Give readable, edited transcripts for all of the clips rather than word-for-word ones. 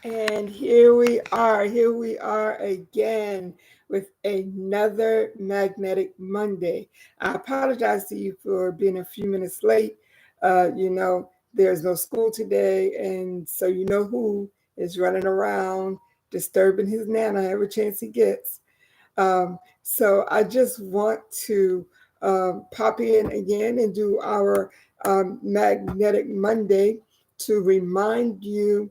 And here we are again with another Magnetic Monday. I apologize to you for being a few minutes late. There's no school today, and so you know who is running around disturbing his nana every chance he gets. So I just want to pop in again and do our Magnetic Monday to remind you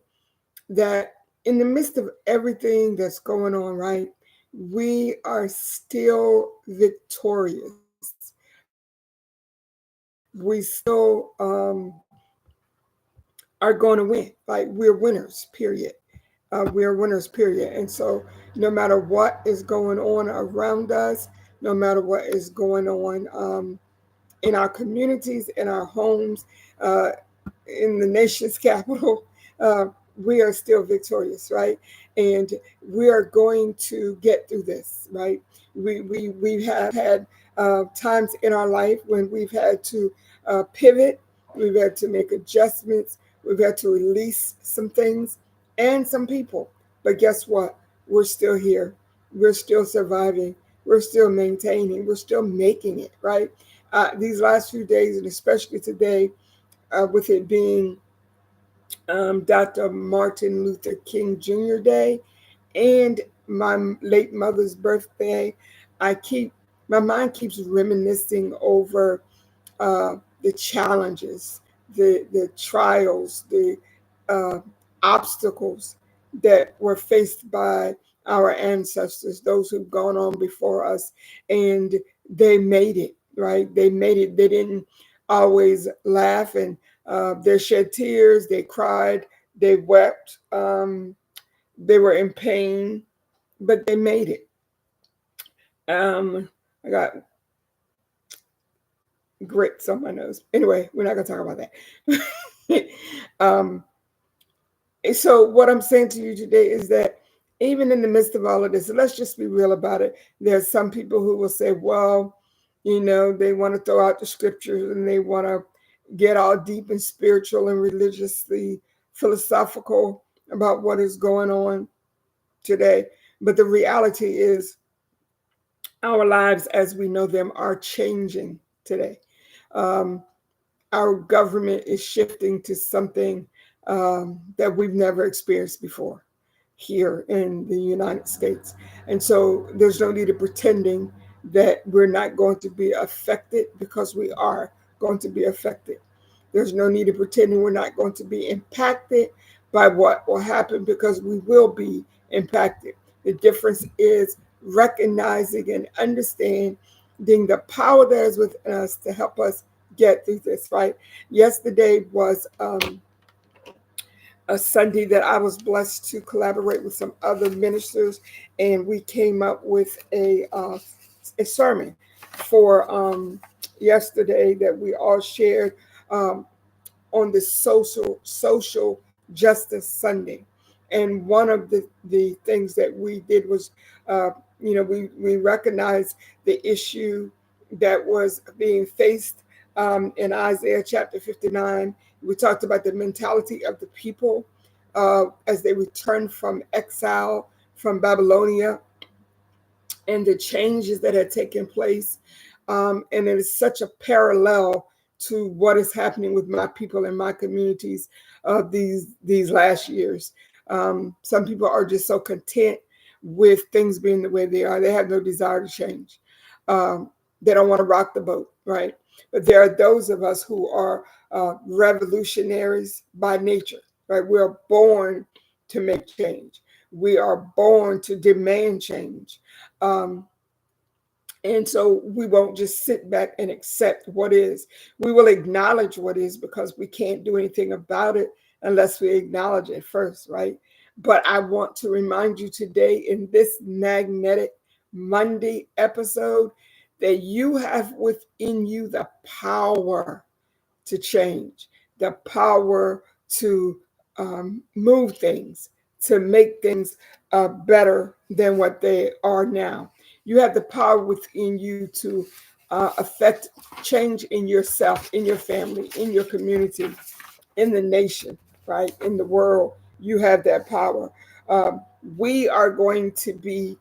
that in the midst of everything that's going on, right, we are still victorious. We still are going to win. Like we're winners, period. We're winners, period. And so, no matter what is going on around us, no matter what is going on in our communities, in our homes, uh, in the nation's capital, uh, we are still victorious, right? And we are going to get through this, right? We have had times in our life when we've had to pivot, we've had to make adjustments, we've had to release some things and some people. But guess what? We're still here. We're still surviving. We're still maintaining. We're still making it, right? These last few days, and especially today, with it being Dr. Martin Luther King Jr. Day and my late mother's birthday, I keep my mind keeps reminiscing over the challenges, the trials, the uh, obstacles that were faced by our ancestors, those who've gone on before us, and they made it, right? They made it. They didn't always laugh, and they shed tears, they cried, they wept, they were in pain, but they made it. I got grits on my nose. Anyway, we're not going to talk about that. um, so what I'm saying to you today is that even in the midst of all of this, let's just be real about it. There's some people who will say, well, they want to throw out the scriptures and they want to get all deep and spiritual and religiously philosophical about what is going on today. But the reality is our lives as we know them are changing today. Um, our government is shifting to something that we've never experienced before here in the United States. And so there's no need of pretending that we're not going to be affected because we are going to be affected. There's no need of pretending we're not going to be impacted by what will happen because we will be impacted. The difference is recognizing and understanding the power that is within us to help us get through this, right? Yesterday was a Sunday that I was blessed to collaborate with some other ministers, and we came up with a sermon for yesterday that we all shared um, on the social justice Sunday. And one of the things that we did was, we recognized the issue that was being faced in Isaiah chapter 59. We talked about the mentality of the people as they returned from exile from Babylonia and the changes that had taken place. And it is such a parallel to what is happening with my people and my communities these last years. Some people are just so content with things being the way they are. They have no desire to change. They don't want to rock the boat, right? But there are those of us who are revolutionaries by nature, right? We are born to make change. We are born to demand change. Um, and so we won't just sit back and accept what is. We will acknowledge what is because we can't do anything about it unless we acknowledge it first, right? But I want to remind you today in this Magnetic Monday episode that you have within you the power to change, the power to move things, to make things better than what they are now. You have the power within you to affect change in yourself, in your family, in your community, in the nation, right? In the world. You have that power. We are going to be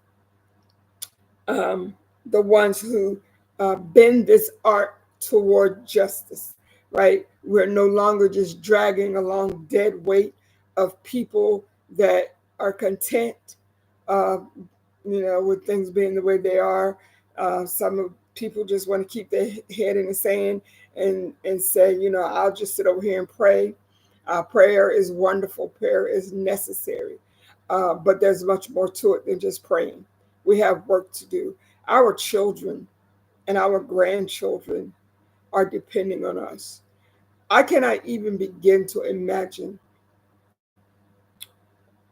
the ones who bend this arc toward justice, right? We're no longer just dragging along dead weight of people that are content, uh, with things being the way they are. Some people just want to keep their head in the sand and say, I'll just sit over here and pray. Prayer is wonderful. Prayer is necessary. But there's much more to it than just praying. We have work to do. Our children and our grandchildren are depending on us. I cannot even begin to imagine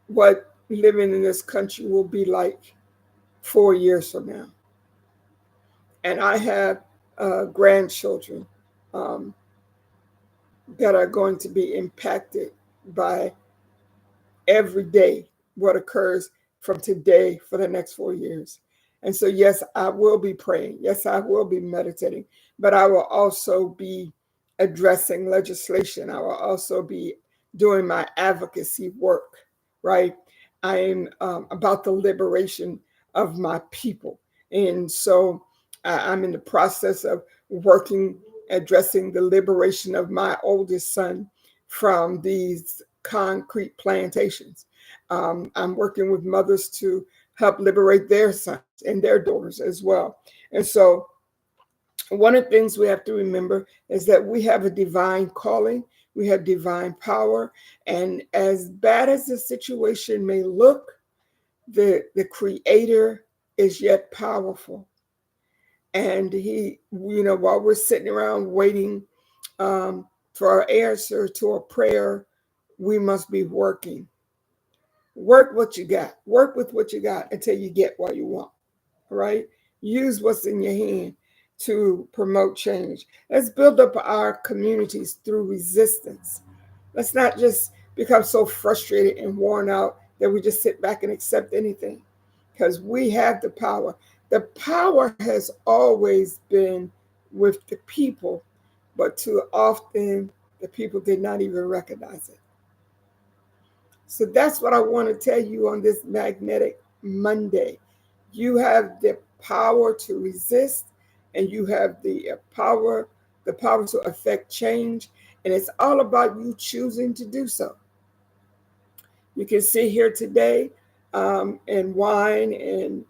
what living in this country will be like 4 years from now. And I have grandchildren um, that are going to be impacted by every day what occurs from today for the next 4 years. And so, yes, I will be praying. Yes, I will be meditating, but I will also be addressing legislation. I will also be doing my advocacy work, right? I am about the liberation of my people. And so I'm in the process of working, addressing the liberation of my oldest son from these concrete plantations. I'm working with mothers to help liberate their sons and their daughters as well. And so, one of the things we have to remember is that we have a divine calling, we have divine power, and as bad as the situation may look, the Creator is yet powerful. And He, while we're sitting around waiting for our answer to a prayer, we must be working. Work what you got. Work with what you got until you get what you want. Right? Use what's in your hand to promote change. Let's build up our communities through resistance. Let's not just become so frustrated and worn out that we just sit back and accept anything, because we have the power. The power has always been with the people, but too often the people did not even recognize it. So that's what I want to tell you on this Magnetic Monday. You have the power to resist, and you have the power to affect change, and it's all about you choosing to do so. You can sit here today and whine and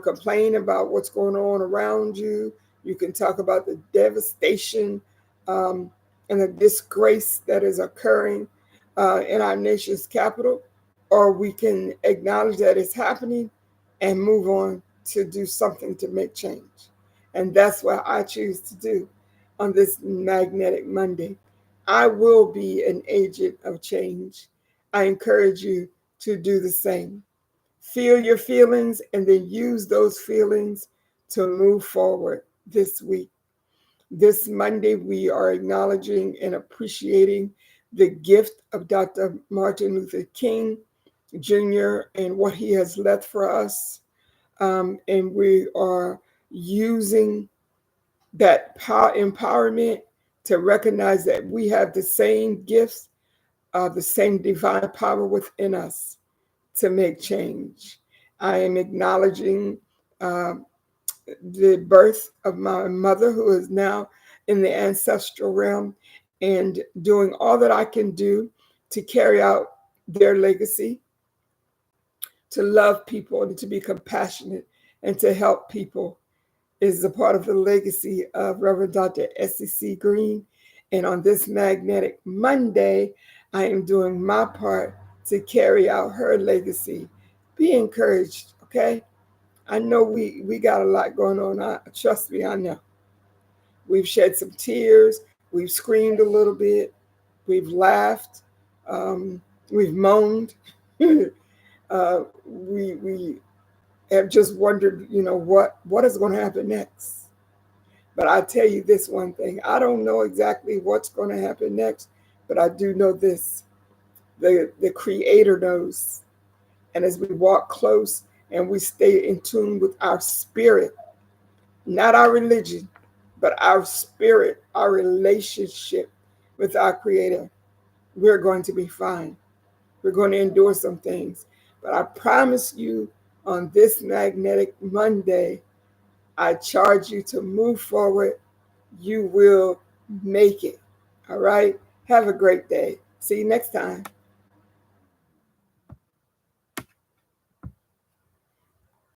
complain about what's going on around you. You can talk about the devastation um, and the disgrace that is occurring in our nation's capital, or we can acknowledge that it's happening and move on to do something to make change. And that's what I choose to do on this Magnetic Monday. I will be an agent of change. I encourage you to do the same. Feel your feelings and then use those feelings to move forward this week. This Monday, we are acknowledging and appreciating the gift of Dr. Martin Luther King Jr. and what he has left for us. And we are using that power empowerment to recognize that we have the same gifts, the same divine power within us to make change. I am acknowledging uh, the birth of my mother, who is now in the ancestral realm, and doing all that I can do to carry out their legacy, to love people and to be compassionate and to help people is a part of the legacy of Reverend Dr. S.E.C. Green. And on this Magnetic Monday, I am doing my part to carry out her legacy. Be encouraged, okay? I know we got a lot going on. Trust me, I know. We've shed some tears. We've screamed a little bit. We've laughed. We've moaned. We have just wondered, what is going to happen next. But I tell you this one thing: I don't know exactly what's going to happen next, but I do know this: the Creator knows. And as we walk close and we stay in tune with our spirit, not our religion, but our spirit, our relationship with our Creator, we're going to be fine. We're going to endure some things. But I promise you, on this Magnetic Monday, I charge you to move forward. You will make it. All right? Have a great day. See you next time.